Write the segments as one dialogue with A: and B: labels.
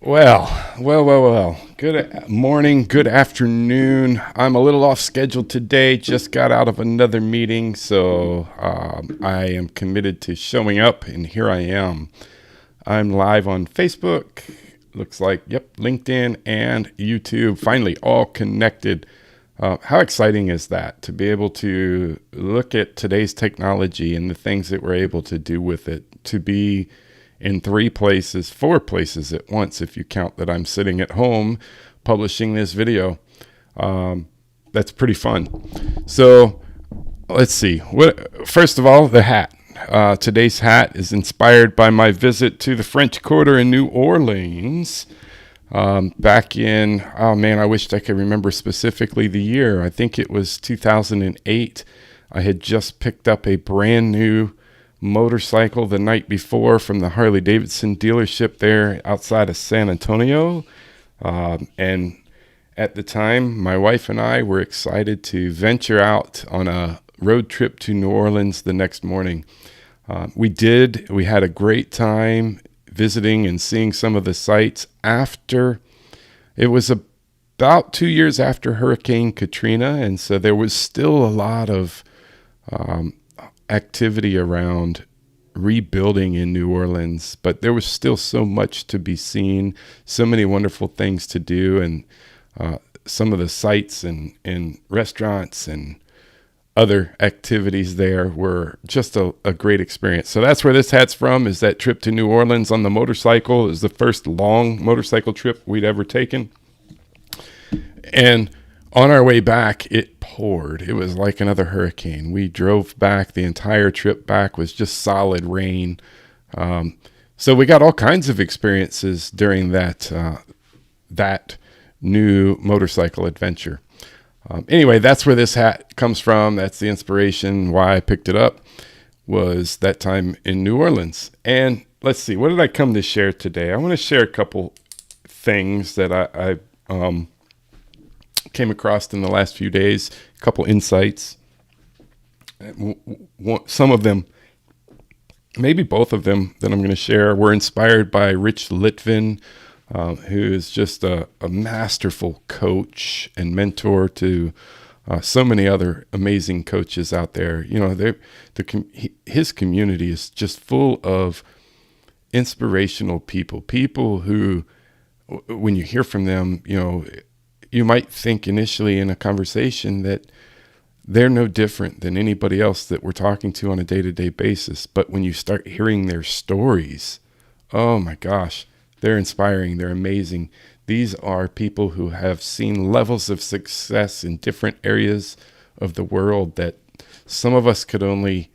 A: Well. Good morning, good afternoon. I'm a little off schedule today. Just got out of another meeting, so I am committed to showing up, and here I am. I'm live on Facebook. Looks like, LinkedIn and YouTube. Finally, all connected. How exciting is that to be able to look at today's technology and the things that we're able to do with it, to be in four places at once, if you count that I'm sitting at home publishing this video. That's pretty fun. So let's see. First of all, the hat. Today's hat is inspired by my visit to the French Quarter in New Orleans back in, oh man, I wished I could remember specifically the year. I think it was 2008. I had just picked up a brand new motorcycle the night before from the Harley Davidson dealership there outside of San Antonio. And at the time, my wife and I were excited to venture out on a road trip to New Orleans the next morning. We had a great time visiting and seeing some of the sights after. It was about 2 years after Hurricane Katrina, and so there was still a lot of activity around rebuilding in New Orleans, but there was still so much to be seen, so many wonderful things to do, and some of the sites and restaurants and other activities there were just a great experience. So that's where this hat's from, is that trip to New Orleans on the motorcycle. It was the first long motorcycle trip we'd ever taken. And on our way back, it poured. It was like another hurricane. We drove back. The entire trip back was just solid rain. So we got all kinds of experiences during that new motorcycle adventure. Anyway, that's where this hat comes from. That's the inspiration why I picked it up, was that time in New Orleans. And let's see, what did I come to share today? I want to share a couple things that I came across in the last few days, a couple insights. Some of them, maybe both of them that I'm going to share, were inspired by Rich Litvin, who is just a masterful coach and mentor to so many other amazing coaches out there. You know, his community is just full of inspirational people who, when you hear from them, you know, you might think initially in a conversation that they're no different than anybody else that we're talking to on a day-to-day basis. But when you start hearing their stories, oh my gosh, they're inspiring. They're amazing. These are people who have seen levels of success in different areas of the world that some of us could only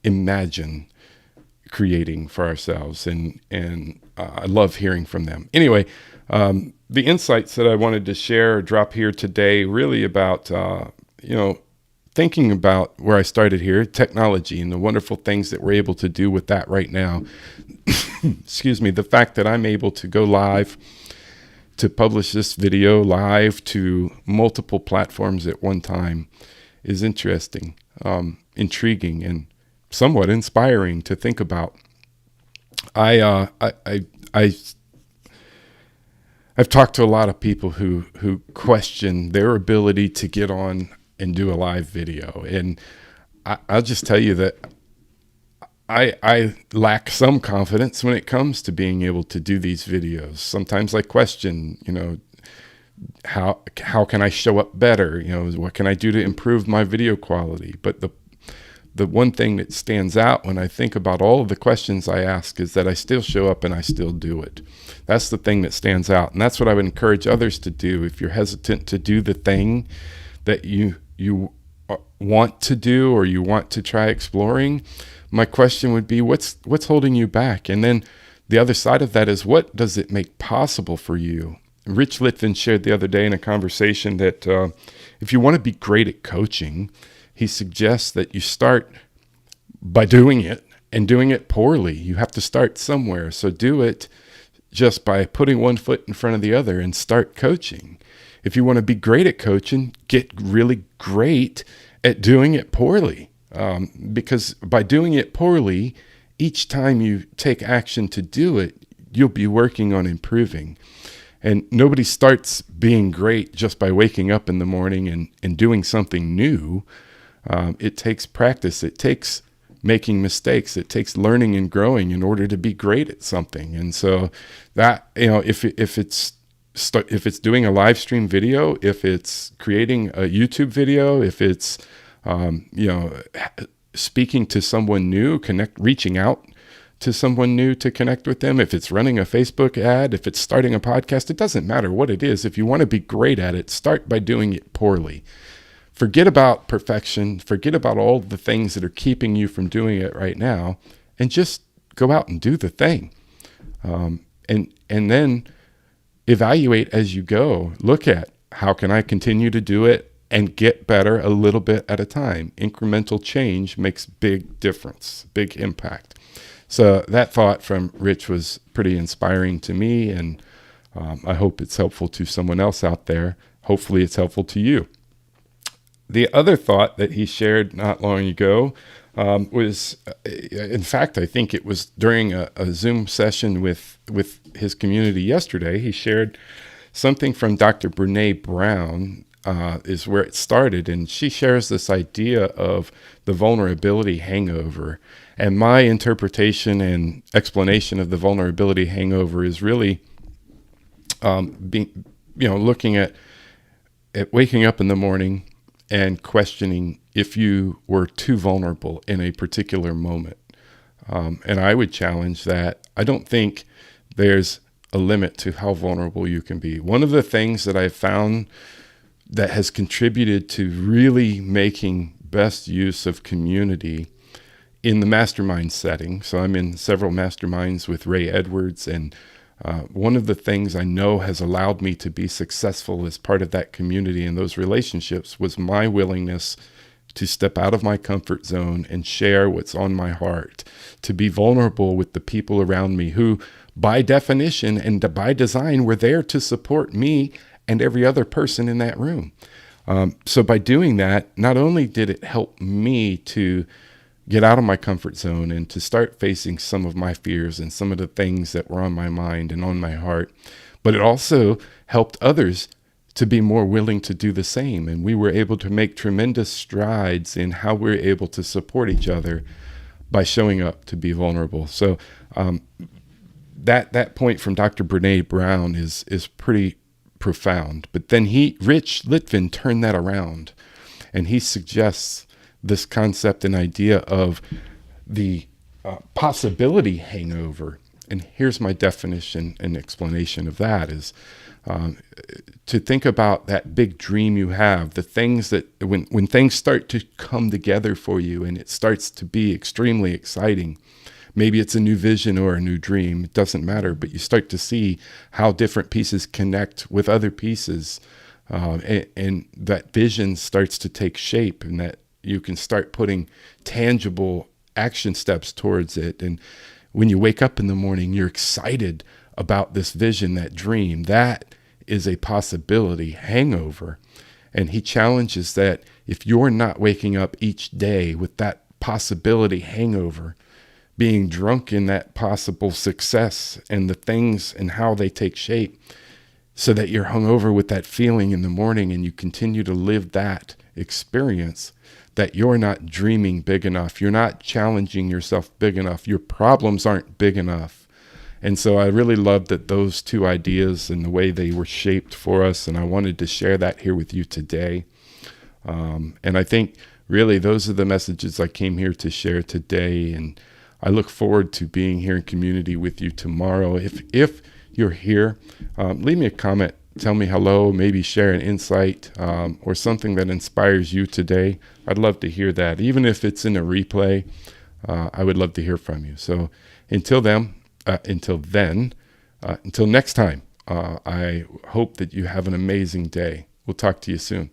A: imagine creating for ourselves. And I love hearing from them. Anyway, the insights that I wanted to share or drop here today, really about, thinking about where I started here, technology and the wonderful things that we're able to do with that right now. Excuse me, the fact that I'm able to go live, to publish this video live to multiple platforms at one time is interesting, intriguing, and somewhat inspiring to think about. I've talked to a lot of people who question their ability to get on and do a live video. And I'll just tell you that I lack some confidence when it comes to being able to do these videos. Sometimes I question, how can I show up better? What can I do to improve my video quality? But the one thing that stands out when I think about all of the questions I ask is that I still show up and I still do it. That's the thing that stands out. And that's what I would encourage others to do. If you're hesitant to do the thing that you want to do or you want to try exploring, my question would be, what's holding you back? And then the other side of that is, what does it make possible for you? Rich Litvin shared the other day in a conversation that if you want to be great at coaching, he suggests that you start by doing it and doing it poorly. You have to start somewhere. So do it just by putting one foot in front of the other and start coaching. If you want to be great at coaching, get really great at doing it poorly. Because by doing it poorly, each time you take action to do it, you'll be working on improving. And nobody starts being great just by waking up in the morning and doing something new. It takes practice. It takes making mistakes. It takes learning and growing in order to be great at something. And so that, if it's doing a live stream video, if it's creating a YouTube video, if it's, speaking to someone new, reaching out to someone new to connect with them, if it's running a Facebook ad, if it's starting a podcast, it doesn't matter what it is. If you want to be great at it, start by doing it poorly. Forget about perfection. Forget about all the things that are keeping you from doing it right now, and just go out and do the thing. And then evaluate as you go. Look at, how can I continue to do it and get better a little bit at a time? Incremental change makes big difference, big impact. So that thought from Rich was pretty inspiring to me, and I hope it's helpful to someone else out there. Hopefully it's helpful to you. The other thought that he shared not long ago was, in fact, I think it was during a Zoom session with his community yesterday. He shared something from Dr. Brene Brown, is where it started. And she shares this idea of the vulnerability hangover. And my interpretation and explanation of the vulnerability hangover is really looking at waking up in the morning and questioning if you were too vulnerable in a particular moment. And I would challenge that. I don't think there's a limit to how vulnerable you can be. One of the things that I've found that has contributed to really making best use of community in the mastermind setting. So I'm in several masterminds with Ray Edwards, and one of the things I know has allowed me to be successful as part of that community and those relationships was my willingness to step out of my comfort zone and share what's on my heart, to be vulnerable with the people around me who, by definition and by design, were there to support me and every other person in that room. So by doing that, not only did it help me to get out of my comfort zone and to start facing some of my fears and some of the things that were on my mind and on my heart, but it also helped others to be more willing to do the same. And we were able to make tremendous strides in how we're able to support each other by showing up to be vulnerable. So that point from Dr. Brene Brown is pretty profound. But then Rich Litvin turned that around, and he suggests this concept and idea of the possibility hangover. And here's my definition and explanation of that is to think about that big dream you have, the things that when things start to come together for you and it starts to be extremely exciting. Maybe it's a new vision or a new dream. It doesn't matter, but you start to see how different pieces connect with other pieces, and that vision starts to take shape, and that you can start putting tangible action steps towards it. And when you wake up in the morning, you're excited about this vision, that dream. That is a possibility hangover. And he challenges that if you're not waking up each day with that possibility hangover, being drunk in that possible success and the things and how they take shape, so that you're hungover with that feeling in the morning and you continue to live that experience, that you're not dreaming big enough. You're not challenging yourself big enough. Your problems aren't big enough. And so I really loved that those two ideas and the way they were shaped for us. And I wanted to share that here with you today. And I think really those are the messages I came here to share today. And I look forward to being here in community with you tomorrow. If you're here, leave me a comment. Tell me hello, maybe share an insight or something that inspires you today. I'd love to hear that. Even if it's in a replay, I would love to hear from you. So until next time, I hope that you have an amazing day. We'll talk to you soon.